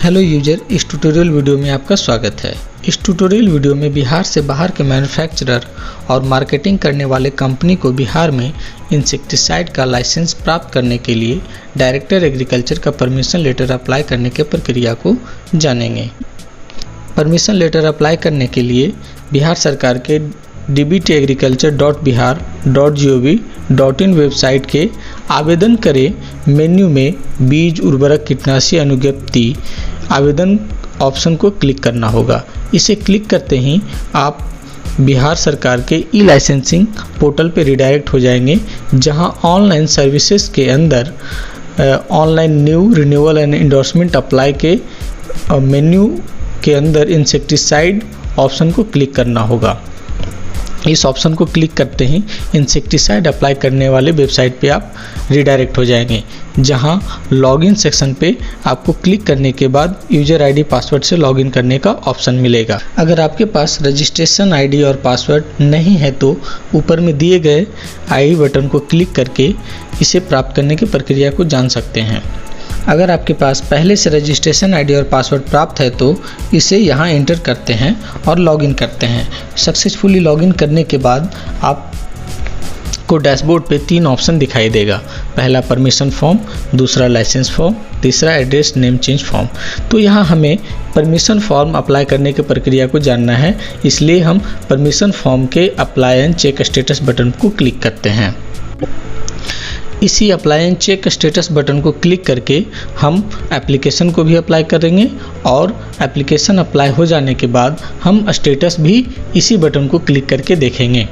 Hello user, इस tutorial video में आपका स्वागत है। इस ट्यूटोरियल वीडियो में बिहार से बाहर के मैन्युफैक्चरर और मार्केटिंग करने वाले कंपनी को बिहार में इंसेक्टिसाइड का लाइसेंस प्राप्त करने के लिए डायरेक्टर एग्रीकल्चर का परमिशन लेटर अप्लाई करने के प्रक्रिया को जानेंगे। परमिशन लेटर अप्लाई करने के लिए बिहार सरकार के dbtagriculture.bihar.gov.in वेबसाइट के आवेदन करें मेन्यू में बीज उर्वरक कीटनाशी अनुज्ञप्ति आवेदन ऑप्शन को क्लिक करना होगा। इसे क्लिक करते ही आप बिहार सरकार के ई लाइसेंसिंग पोर्टल पर रिडायरेक्ट हो जाएंगे, जहां ऑनलाइन सर्विसेज के अंदर online new renewal and endorsement apply के मेन्यू के अंदर इंसेक्टिसाइड ऑप्शन को क्लिक करना होगा। इस ऑप्शन को क्लिक करते ही इंसेक्टिसाइड अप्लाई करने वाले वेबसाइट पे आप रिडायरेक्ट हो जाएंगे, जहां लॉगिन सेक्शन पे आपको क्लिक करने के बाद यूजर आईडी पासवर्ड से लॉगिन करने का ऑप्शन मिलेगा। अगर आपके पास रजिस्ट्रेशन आईडी और पासवर्ड नहीं है तो ऊपर में दिए गए आई बटन को क्लिक करके इसे प्राप्त करने की प्रक्रिया को जान सकते हैं। अगर आपके पास पहले से रजिस्ट्रेशन आईडी और पासवर्ड प्राप्त है तो इसे यहाँ एंटर करते हैं और लॉगिन करते हैं। सक्सेसफुली लॉगिन करने के बाद आपको डैशबोर्ड पे 3 ऑप्शन दिखाई देगा। पहला परमिशन फॉर्म, दूसरा लाइसेंस फॉर्म, तीसरा एड्रेस नेम चेंज फॉर्म। तो यहाँ हमें परमिशन फॉर्म अप्लाई करने की प्रक्रिया को जानना है, इसलिए हम परमिशन फॉर्म के apply and check status button को क्लिक करते हैं। इसी apply and check status button को क्लिक करके हम एप्लीकेशन को भी अप्लाई करेंगे और एप्लीकेशन अप्लाई हो जाने के बाद हम स्टेटस भी इसी बटन को क्लिक करके देखेंगे।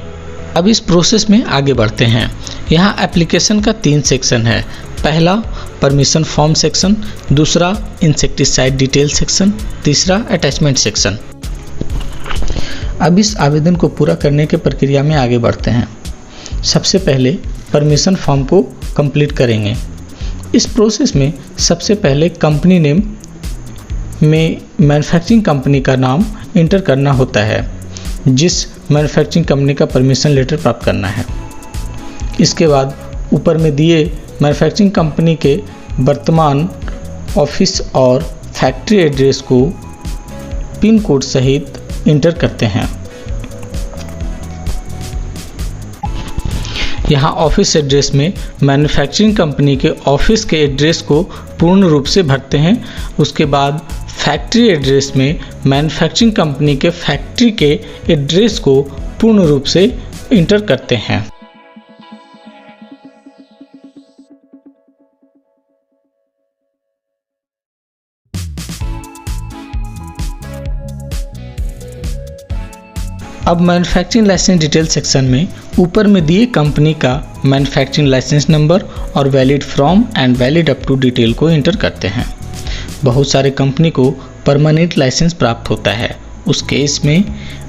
अब इस प्रोसेस में आगे बढ़ते हैं। यहाँ एप्लीकेशन का 3 सेक्शन है। पहला परमिशन फॉर्म सेक्शन, दूसरा इंसेक्टिसाइड डिटेल सेक्शन, तीसरा अटैचमेंट सेक्शन। अब इस आवेदन को पूरा करने के प्रक्रिया में आगे बढ़ते हैं। सबसे पहले परमिशन फॉर्म को कंप्लीट करेंगे। इस प्रोसेस में सबसे पहले कंपनी नेम में मैन्युफैक्चरिंग कंपनी का नाम इंटर करना होता है, जिस मैन्युफैक्चरिंग कंपनी का परमिशन लेटर प्राप्त करना है। इसके बाद ऊपर में दिए मैन्युफैक्चरिंग कंपनी के वर्तमान ऑफिस और फैक्ट्री एड्रेस को पिन कोड सहित इंटर करते हैं। यहाँ ऑफिस एड्रेस में मैन्युफैक्चरिंग कंपनी के ऑफिस के एड्रेस को पूर्ण रूप से भरते हैं। उसके बाद फैक्ट्री एड्रेस में मैन्युफैक्चरिंग कंपनी के फैक्ट्री के एड्रेस को पूर्ण रूप से इंटर करते हैं। अब मैन्युफैक्चरिंग लाइसेंस डिटेल सेक्शन में ऊपर में दिए कंपनी का मैन्युफैक्चरिंग लाइसेंस नंबर और valid from and valid up to detail को इंटर करते हैं। बहुत सारे कंपनी को परमानेंट लाइसेंस प्राप्त होता है। उस केस में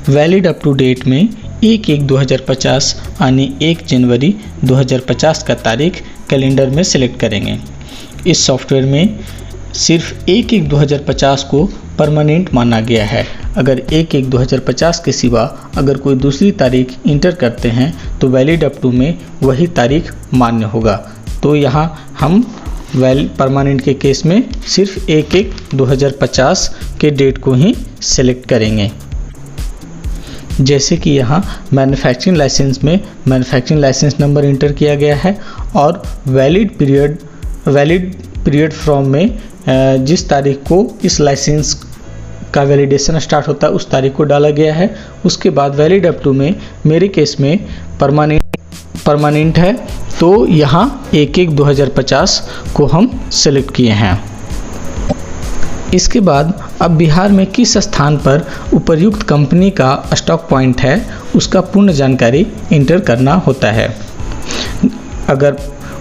वैलिड अप टू डेट में 1/1/2050 यानी 1 जनवरी 2050 का तारीख कैलेंडर में सिलेक्ट करेंगे। इस सॉफ्टवेयर में सिर्फ 1/1/2050 को परमानेंट माना गया है। अगर 1/1/2050 के सिवा अगर कोई दूसरी तारीख इंटर करते हैं तो वैलिड अप टू में वही तारीख मान्य होगा। तो यहाँ हम परमानेंट के केस में सिर्फ 1/1/2050 के डेट को ही सिलेक्ट करेंगे। जैसे कि यहाँ मैन्युफैक्चरिंग लाइसेंस में मैन्युफैक्चरिंग लाइसेंस नंबर इंटर किया गया है और वैलिड पीरियड फ्रॉम में जिस तारीख को इस लाइसेंस का वैलिडेशन स्टार्ट होता है उस तारीख को डाला गया है। उसके बाद वैलिड अप टू में मेरे केस में परमानेंट है, तो यहाँ 1/1/2050 को हम सेलेक्ट किए हैं। इसके बाद अब बिहार में किस स्थान पर उपर्युक्त कंपनी का स्टॉक पॉइंट है उसका पूर्ण जानकारी इंटर करना होता है। अगर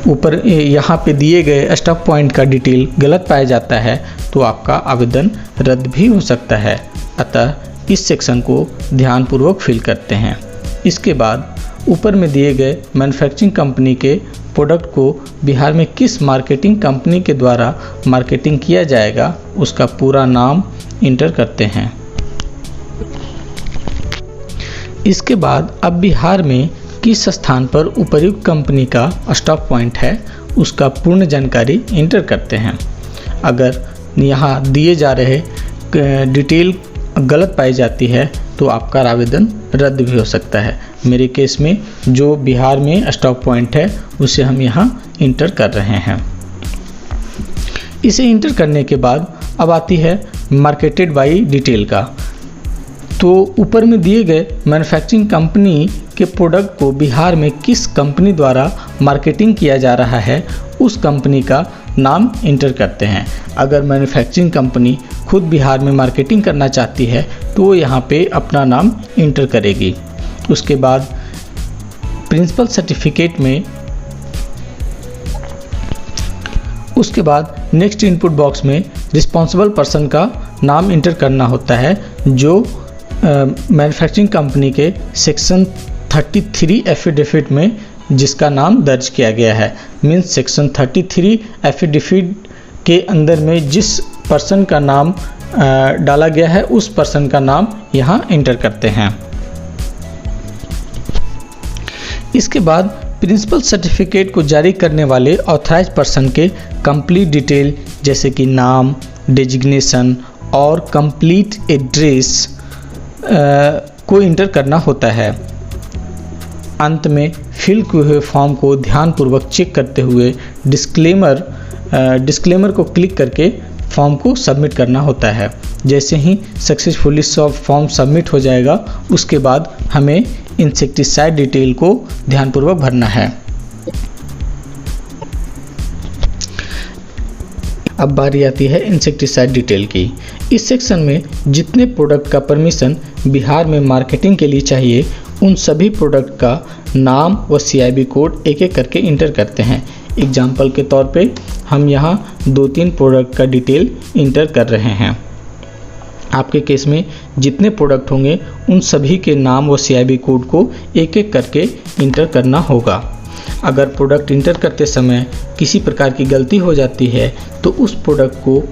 ऊपर यहाँ पे दिए गए स्टॉक पॉइंट का डिटेल गलत पाया जाता है तो आपका आवेदन रद्द भी हो सकता है। अतः इस सेक्शन को ध्यानपूर्वक फिल करते हैं। इसके बाद ऊपर में दिए गए मैन्युफैक्चरिंग कंपनी के प्रोडक्ट को बिहार में किस मार्केटिंग कंपनी के द्वारा मार्केटिंग किया जाएगा उसका पूरा नाम इंटर करते हैं। इसके बाद अब बिहार में किस स्थान पर उपर्युक्त कंपनी का स्टॉक पॉइंट है उसका पूर्ण जानकारी इंटर करते हैं। अगर यहाँ दिए जा रहे डिटेल गलत पाई जाती है तो आपका आवेदन रद्द भी हो सकता है। मेरे केस में जो बिहार में स्टॉप पॉइंट है उसे हम यहाँ इंटर कर रहे हैं। इसे इंटर करने के बाद अब आती है मार्केटेड बाई डिटेल का। तो ऊपर में दिए गए मैन्युफैक्चरिंग कंपनी के प्रोडक्ट को बिहार में किस कंपनी द्वारा मार्केटिंग किया जा रहा है उस कंपनी का नाम इंटर करते हैं। अगर मैन्युफैक्चरिंग कंपनी खुद बिहार में मार्केटिंग करना चाहती है तो वो यहाँ पे अपना नाम इंटर करेगी। उसके बाद प्रिंसिपल सर्टिफिकेट में उसके बाद नेक्स्ट इनपुट बॉक्स में रिस्पॉन्सिबल पर्सन का नाम इंटर करना होता है जो मैन्युफैक्चरिंग कंपनी के सेक्शन 33 एफिडेविट में जिसका नाम दर्ज किया गया है। मीन्स सेक्शन 33 एफिडेविट के अंदर में जिस पर्सन का नाम डाला गया है उस पर्सन का नाम यहाँ इंटर करते हैं। इसके बाद प्रिंसिपल सर्टिफिकेट को जारी करने वाले ऑथराइज पर्सन के कंप्लीट डिटेल जैसे कि नाम, डेजिग्नेशन और कंप्लीट एड्रेस को इंटर करना होता है। अंत में फिल किए हुए फॉर्म को ध्यानपूर्वक चेक करते हुए डिस्क्लेमर को क्लिक करके फॉर्म को सबमिट करना होता है। जैसे ही सक्सेसफुली फॉर्म सबमिट हो जाएगा उसके बाद हमें इंसेक्टिसाइड डिटेल को ध्यानपूर्वक भरना है। अब बारी आती है इंसेक्टिसाइड डिटेल की। इस सेक्शन में जितने प्रोडक्ट का परमिशन बिहार में मार्केटिंग के लिए चाहिए उन सभी प्रोडक्ट का नाम व CIB कोड एक एक करके इंटर करते हैं। एग्जाम्पल के तौर पे हम यहाँ 2-3 प्रोडक्ट का डिटेल इंटर कर रहे हैं। आपके केस में जितने प्रोडक्ट होंगे उन सभी के नाम व CIB कोड को एक एक करके इंटर करना होगा। अगर प्रोडक्ट इंटर करते समय किसी प्रकार की गलती हो जाती है तो उस प्रोडक्ट को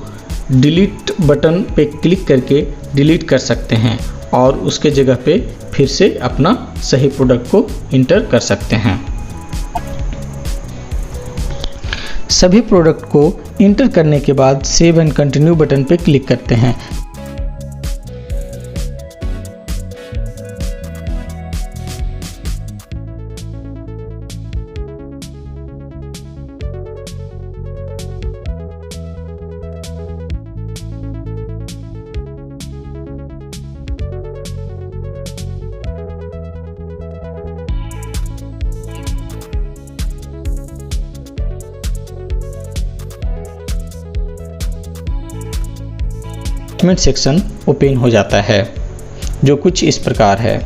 डिलीट बटन पे क्लिक करके डिलीट कर सकते हैं और उसके जगह पे फिर से अपना सही प्रोडक्ट को इंटर कर सकते हैं। सभी प्रोडक्ट को इंटर करने के बाद सेव एंड कंटिन्यू बटन पे क्लिक करते हैं। डॉक्यूमेंट सेक्शन ओपन हो जाता है जो कुछ इस प्रकार है।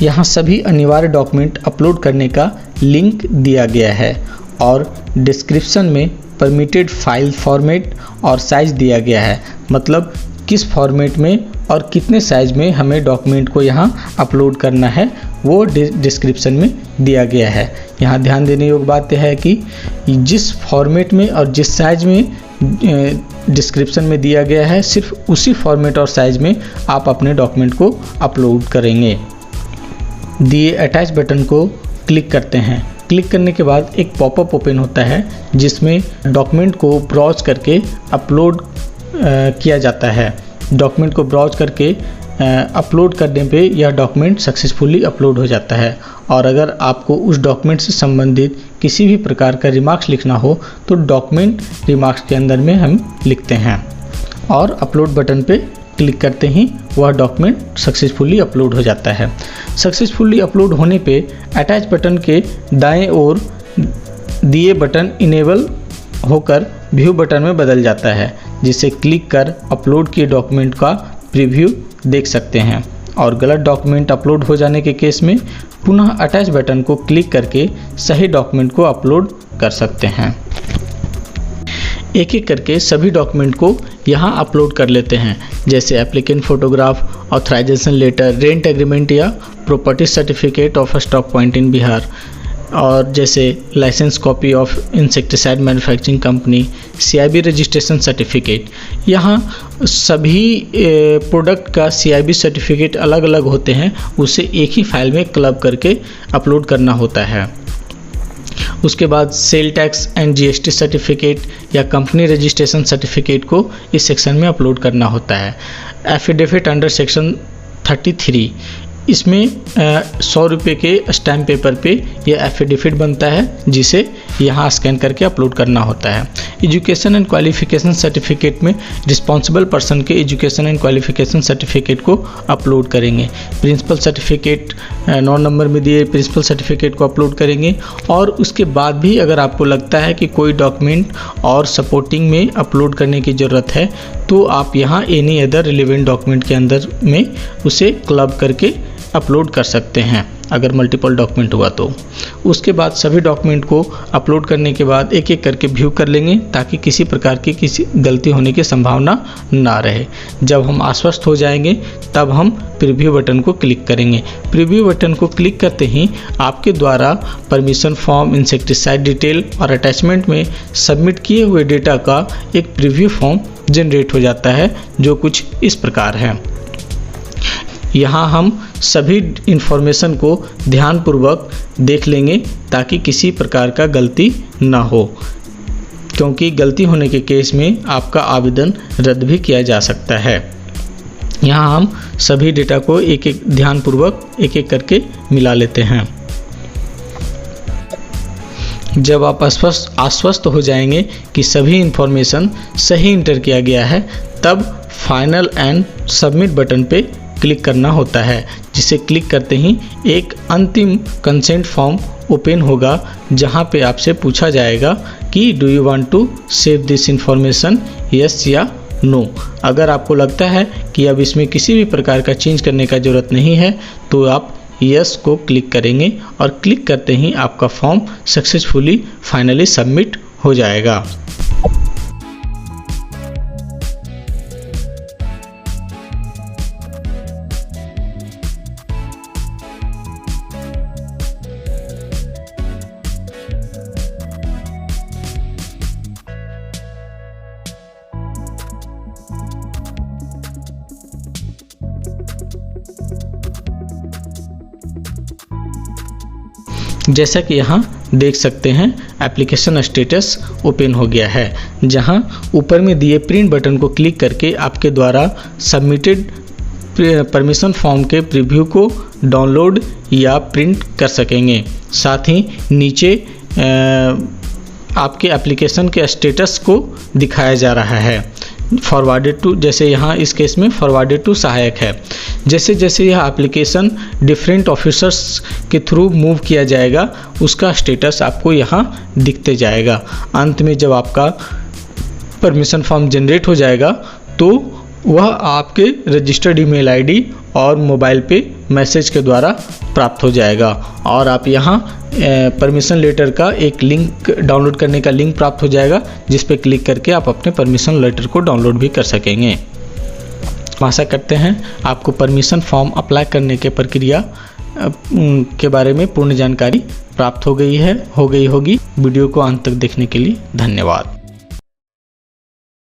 यहाँ सभी अनिवार्य डॉक्यूमेंट अपलोड करने का लिंक दिया गया है और डिस्क्रिप्शन में परमिटेड फाइल फॉर्मेट और साइज़ दिया गया है। मतलब किस फॉर्मेट में और कितने साइज़ में हमें डॉक्यूमेंट को यहाँ अपलोड करना है वो डिस्क्रिप्शन में दिया गया है। यहाँ ध्यान देने योग्य बात यह है कि जिस फॉर्मेट में और जिस साइज़ में डिस्क्रिप्शन में दिया गया है सिर्फ उसी फॉर्मेट और साइज़ में आप अपने डॉक्यूमेंट को अपलोड करेंगे। दिए अटैच बटन को क्लिक करते हैं। क्लिक करने के बाद एक पॉपअप ओपन होता है जिसमें डॉक्यूमेंट को ब्राउज करके अपलोड किया जाता है। डॉक्यूमेंट को ब्राउज करके अपलोड करने पे यह डॉक्यूमेंट सक्सेसफुली अपलोड हो जाता है। और अगर आपको उस डॉक्यूमेंट से संबंधित किसी भी प्रकार का रिमार्क्स लिखना हो तो डॉक्यूमेंट रिमार्क्स के अंदर में हम लिखते हैं और अपलोड बटन पे क्लिक करते ही वह डॉक्यूमेंट सक्सेसफुली अपलोड हो जाता है। सक्सेसफुली अपलोड होने पे अटैच बटन के दाएं ओर दिए बटन इनेबल होकर व्यू बटन में बदल जाता है जिसे क्लिक कर अपलोड किए डॉक्यूमेंट का प्रीव्यू देख सकते हैं। और गलत डॉक्यूमेंट अपलोड हो जाने के केस में पुनः अटैच बटन को क्लिक करके सही डॉक्यूमेंट को अपलोड कर सकते हैं। एक एक करके सभी डॉक्यूमेंट को यहाँ अपलोड कर लेते हैं जैसे applicant photograph, authorization letter, rent agreement या property certificate of stock point in Bihar और जैसे licence copy of insecticide manufacturing company, CIB registration certificate. यहाँ सभी प्रोडक्ट का CIB सर्टिफिकेट अलग अलग होते हैं, उसे एक ही फाइल में क्लब करके अपलोड करना होता है। उसके बाद sale tax and GST certificate या कंपनी रजिस्ट्रेशन सर्टिफिकेट को इस सेक्शन में अपलोड करना होता है। एफिडेविट अंडर सेक्शन 33, इसमें 100 रुपये के स्टैम्प पेपर पे यह एफिडेविट बनता है, जिसे यहाँ स्कैन करके अपलोड करना होता है। एजुकेशन एंड क्वालिफिकेशन सर्टिफिकेट में रिस्पॉन्सिबल पर्सन के एजुकेशन एंड क्वालिफिकेशन सर्टिफिकेट को अपलोड करेंगे। प्रिंसिपल सर्टिफिकेट 9 नंबर में दिए प्रिंसिपल सर्टिफिकेट को अपलोड करेंगे। और उसके बाद भी अगर आपको लगता है कि कोई डॉक्यूमेंट और सपोर्टिंग में अपलोड करने की ज़रूरत है, तो आप यहाँ एनी अदर रिलेवेंट डॉक्यूमेंट के अंदर में उसे क्लब करके अपलोड कर सकते हैं अगर मल्टीपल डॉक्यूमेंट हुआ तो। उसके बाद सभी डॉक्यूमेंट को अपलोड करने के बाद एक एक करके व्यू कर लेंगे, ताकि किसी प्रकार की किसी गलती होने की संभावना ना रहे। जब हम आश्वस्त हो जाएंगे तब हम प्रीव्यू बटन को क्लिक करेंगे। प्रीव्यू बटन को क्लिक करते ही आपके द्वारा परमिशन फॉर्म, इंसेक्टिसाइड डिटेल और अटैचमेंट में सबमिट किए हुए डेटा का एक प्रीव्यू फॉर्म जनरेट हो जाता है, जो कुछ इस प्रकार है। यहाँ हम सभी इन्फॉर्मेशन को ध्यानपूर्वक देख लेंगे ताकि किसी प्रकार का गलती ना हो, क्योंकि गलती होने के केस में आपका आवेदन रद्द भी किया जा सकता है। यहाँ हम सभी डेटा को एक एक ध्यानपूर्वक एक एक करके मिला लेते हैं। जब आप आश्वस्त हो जाएंगे कि सभी इन्फॉर्मेशन सही इंटर किया गया है, तब फाइनल एंड सबमिट बटन पे क्लिक करना होता है, जिसे क्लिक करते ही एक अंतिम कंसेंट फॉर्म ओपन होगा, जहां पे आपसे पूछा जाएगा कि do you want to save this information, yes या नो। अगर आपको लगता है कि अब इसमें किसी भी प्रकार का चेंज करने का ज़रूरत नहीं है, तो आप यस को क्लिक करेंगे और क्लिक करते ही आपका फॉर्म सक्सेसफुली फाइनली सबमिट हो जाएगा। जैसा कि यहाँ देख सकते हैं, एप्लीकेशन स्टेटस ओपन हो गया है, जहाँ ऊपर में दिए प्रिंट बटन को क्लिक करके आपके द्वारा सबमिटेड परमिशन फॉर्म के प्रीव्यू को डाउनलोड या प्रिंट कर सकेंगे। साथ ही नीचे आपके एप्लीकेशन के स्टेटस को दिखाया जा रहा है। फॉरवर्डेड टू, जैसे यहाँ इस केस में फॉरवर्डेड टू सहायक है। जैसे जैसे यह एप्लीकेशन डिफरेंट ऑफिसर्स के थ्रू मूव किया जाएगा, उसका स्टेटस आपको यहाँ दिखते जाएगा। अंत में जब आपका परमिशन फॉर्म जनरेट हो जाएगा, तो वह आपके रजिस्टर्ड ईमेल आईडी और मोबाइल पे मैसेज के द्वारा प्राप्त हो जाएगा, और आप यहाँ परमिशन लेटर का एक लिंक डाउनलोड करने का लिंक प्राप्त हो जाएगा, जिस पे क्लिक करके आप अपने परमिशन लेटर को डाउनलोड भी कर सकेंगे। आशा करते हैं आपको परमिशन फॉर्म अप्लाई करने के प्रक्रिया के बारे में पूर्ण जानकारी प्राप्त हो गई होगी। वीडियो को अंत तक देखने के लिए धन्यवाद।